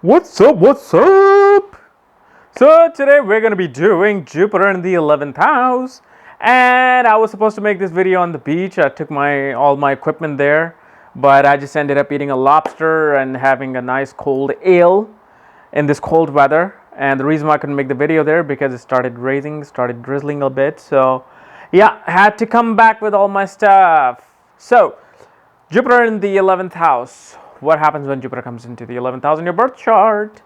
What's up? What's up? So today we're going to be doing Jupiter in the 11th house, and I was supposed to make this video on the beach. I took all my equipment there, but I just ended up eating a lobster and having a nice cold ale in this cold weather. And the reason why I couldn't make the video there because it started drizzling a bit. So yeah, I had to come back with all my stuff. So Jupiter in the 11th house. What happens when Jupiter comes into the 11th house in your birth chart?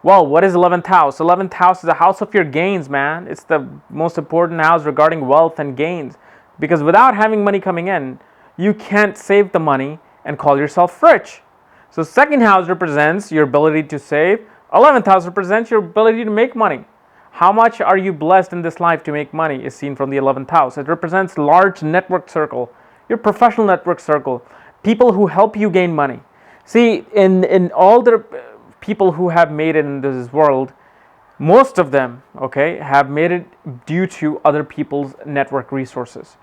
Well, what is 11th house? 11th house is a house of your gains, man. It's the most important house regarding wealth and gains. Because without having money coming in, you can't save the money and call yourself rich. So second house represents your ability to save. 11th house represents your ability to make money. How much are you blessed in this life to make money is seen from the 11th house. It represents large network circle, your professional network circle, people who help you gain money. See, in all the people who have made it in this world, most of them, okay, have made it due to other people's network resources.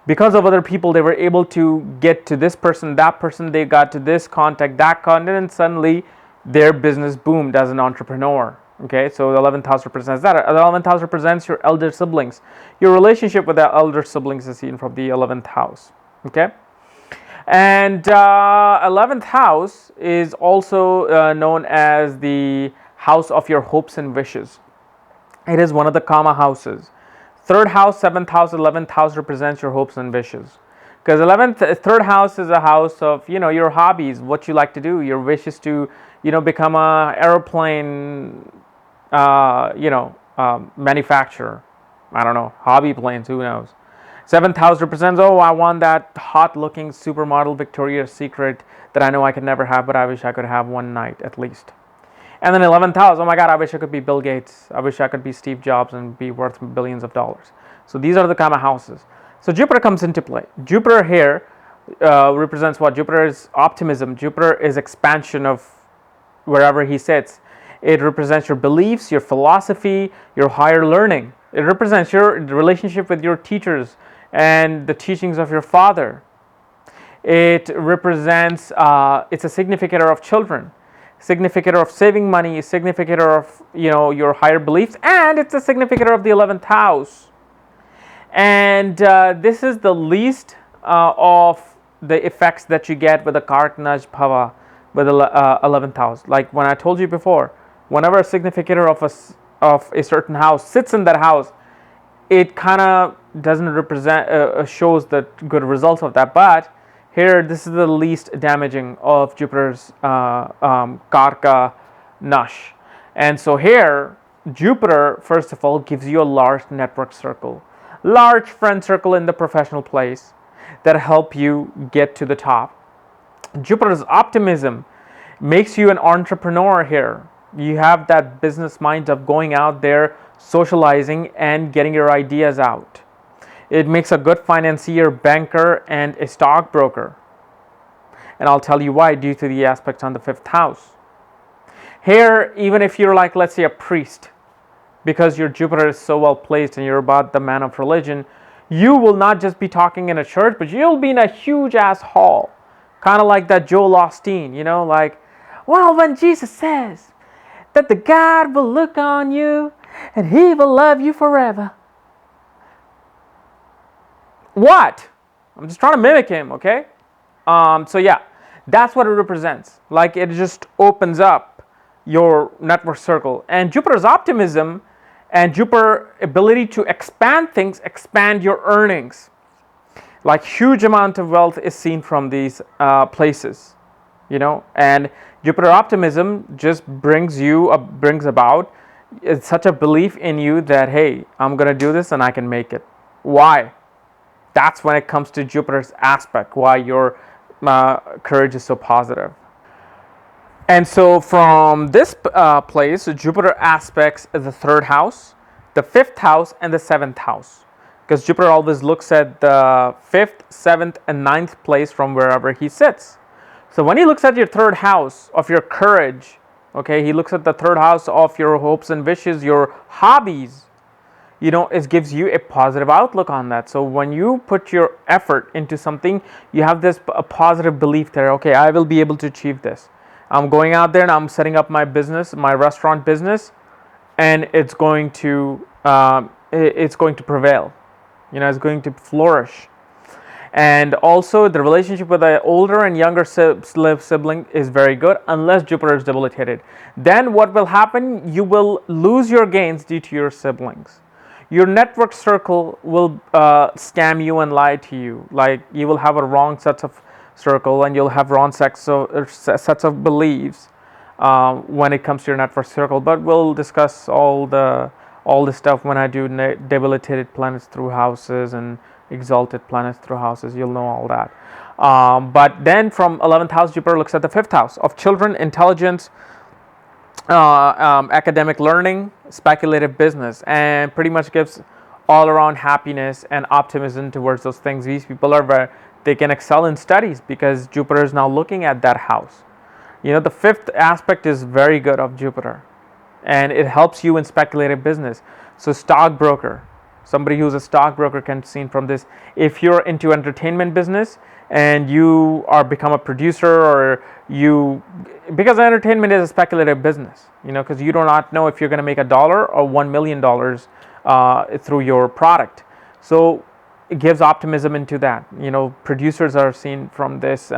Because of other people, they were able to get to this person, that person, they got to this contact, that contact, and suddenly their business boomed as an entrepreneur. Okay, so the 11th house represents that. The 11th house represents your elder siblings. Your relationship with the elder siblings is seen from the 11th house. Okay. And 11th house is also known as the house of your hopes and wishes. It is one of the karma houses. Third house, 7th house, 11th house represents your hopes and wishes. Because third house is a house of, your hobbies, what you like to do, your wishes to, become a airplane, manufacturer. I don't know, hobby planes, who knows. 7th house represents, I want that hot-looking supermodel Victoria's Secret that I know I could never have, but I wish I could have one night at least. And then 11th house, oh my God, I wish I could be Bill Gates. I wish I could be Steve Jobs and be worth billions of dollars. So these are the karma houses. So Jupiter comes into play. Jupiter here represents what? Jupiter is optimism. Jupiter is expansion of wherever he sits. It represents your beliefs, your philosophy, your higher learning. It represents your relationship with your teachers and the teachings of your father. It represents, it's a significator of children, significator of saving money, significator of, your higher beliefs, and it's a significator of the 11th house. And this is the least of the effects that you get with the Karknaj Bhava with the 11th house. Like when I told you before, whenever a significator of a certain house sits in that house, it kind of doesn't represent shows the good results of that. But here, this is the least damaging of Jupiter's Karka Nash. And so here, Jupiter, first of all, gives you a large network circle, large friend circle in the professional place that help you get to the top. Jupiter's optimism makes you an entrepreneur here. You have that business mind of going out there, socializing, and getting your ideas out. It makes a good financier, banker, and a stockbroker. And I'll tell you why, due to the aspects on the 5th house. Here, even if you're like, let's say, a priest, because your Jupiter is so well placed and you're about the man of religion, you will not just be talking in a church, but you'll be in a huge ass hall. Kind of like that Joel Osteen, well, when Jesus says that the God will look on you and he will love you forever. What? I'm just trying to mimic him, okay? So yeah, that's what it represents. Like it just opens up your network circle. And Jupiter's optimism and Jupiter's ability to expand things, expand your earnings. Like huge amount of wealth is seen from these places, and Jupiter optimism just brings about it's such a belief in you that, hey, I'm going to do this and I can make it. Why? That's when it comes to Jupiter's aspect, why your courage is so positive. And so from this place, Jupiter aspects the 3rd house, the 5th house, and the 7th house. Because Jupiter always looks at the 5th, 7th, and 9th place from wherever he sits. So when he looks at your 3rd house of your courage, okay, he looks at the 3rd house of your hopes and wishes, your hobbies, it gives you a positive outlook on that. So when you put your effort into something, you have a positive belief there, okay, I will be able to achieve this. I'm going out there and I'm setting up my business, my restaurant business, and it's going to prevail. It's going to flourish. And also, the relationship with the older and younger sibling is very good, unless Jupiter is debilitated. Then what will happen? You will lose your gains due to your siblings. Your network circle will scam you and lie to you. Like, you will have a wrong set of circle, and you'll have wrong sets of beliefs when it comes to your network circle. But we'll discuss all the stuff when I do debilitated planets through houses and exalted planets through houses. You'll know all that. But then from 11th house, Jupiter looks at the 5th house of children, intelligence, academic learning, speculative business, and pretty much gives all around happiness and optimism towards those things. These people they can excel in studies because Jupiter is now looking at that house. The 5th aspect is very good of Jupiter, and it helps you in speculative business. So stockbroker, somebody who's a stockbroker can see from this. If you're into entertainment business and you are become a producer, or because entertainment is a speculative business, because you do not know if you're going to make $1 or $1 million through your product. So it gives optimism into that. Producers are seen from this.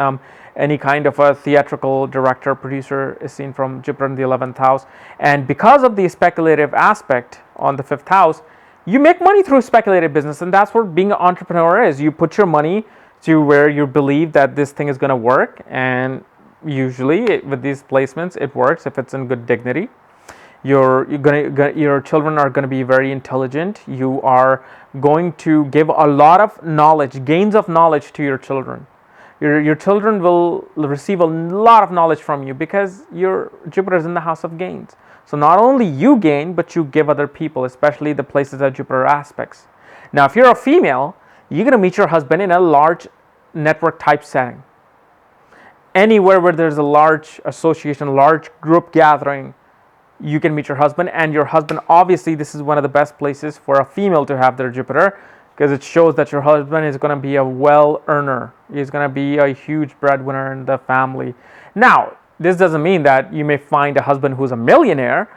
Any kind of a theatrical director, producer is seen from Jupiter in the 11th house. And because of the speculative aspect on the 5th house, you make money through speculative business, and that's what being an entrepreneur is. You put your money to where you believe that this thing is going to work, and usually with these placements, it works if it's in good dignity. Your children are going to be very intelligent. You are going to give a lot of knowledge, gains of knowledge to your children. Your children will receive a lot of knowledge from you because your Jupiter is in the house of gains. So not only you gain, but you give other people, especially the places that Jupiter aspects. Now, if you're a female, you're going to meet your husband in a large network type setting. Anywhere where there's a large association, large group gathering, you can meet your husband. And your husband, obviously, this is one of the best places for a female to have their Jupiter, because it shows that your husband is going to be a well earner. He's going to be a huge breadwinner in the family. Now, this doesn't mean that you may find a husband who's a millionaire.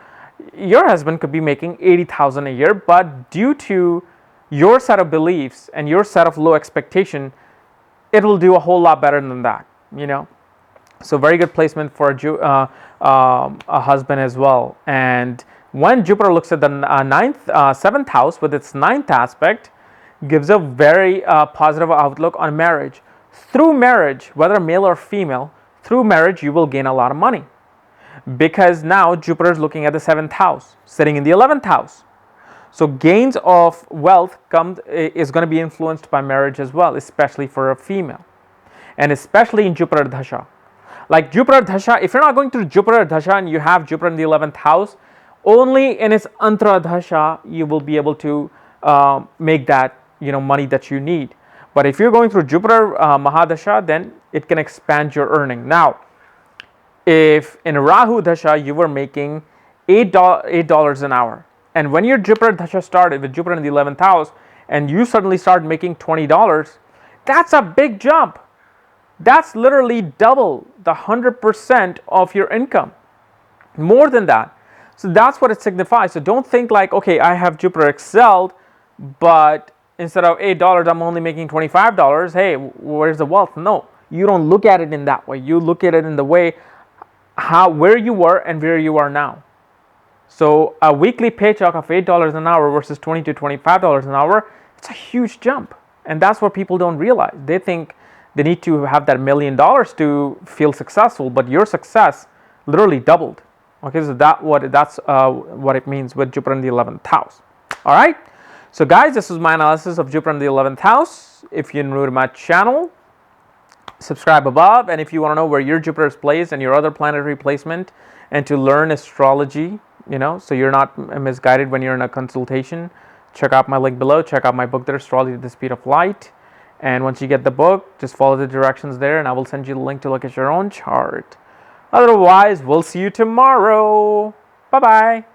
Your husband could be making $80,000 a year, but due to your set of beliefs and your set of low expectation, it will do a whole lot better than that. So very good placement for a husband as well. And when Jupiter looks at the 7th house with its 9th aspect, gives a very positive outlook on marriage. Through marriage, whether male or female, through marriage you will gain a lot of money, because now Jupiter is looking at the 7th house, sitting in the 11th house. So gains of wealth is going to be influenced by marriage as well, especially for a female, and especially in Jupiter Dasha. Like Jupiter Dasha, if you're not going through Jupiter Dasha and you have Jupiter in the 11th house, only in its Antra Dasha you will be able to make that money that you need. But if you're going through Jupiter Mahadasha, then it can expand your earning. Now, if in Rahu Dasha you were making $8 an hour, and when your Jupiter Dasha started with Jupiter in the 11th house, and you suddenly start making $20, that's a big jump. That's literally double the 100% of your income. More than that. So that's what it signifies. So don't think like, okay, I have Jupiter excelled, but instead of $8, I'm only making $25. Hey, where's the wealth? No, you don't look at it in that way. You look at it in the way where you were and where you are now. So a weekly paycheck of $8 an hour versus $20 to $25 an hour, it's a huge jump. And that's what people don't realize. They think they need to have that $1 million to feel successful, but your success literally doubled. Okay, so that's what it means with Jupiter in the 11th house. All right. So guys, this is my analysis of Jupiter in the 11th house. If you're new to my channel, subscribe above. And if you want to know where your Jupiter is placed and your other planetary placement, and to learn astrology, so you're not misguided when you're in a consultation, check out my link below. Check out my book there, Astrology at the Speed of Light. And once you get the book, just follow the directions there, and I will send you the link to look at your own chart. Otherwise, we'll see you tomorrow. Bye-bye.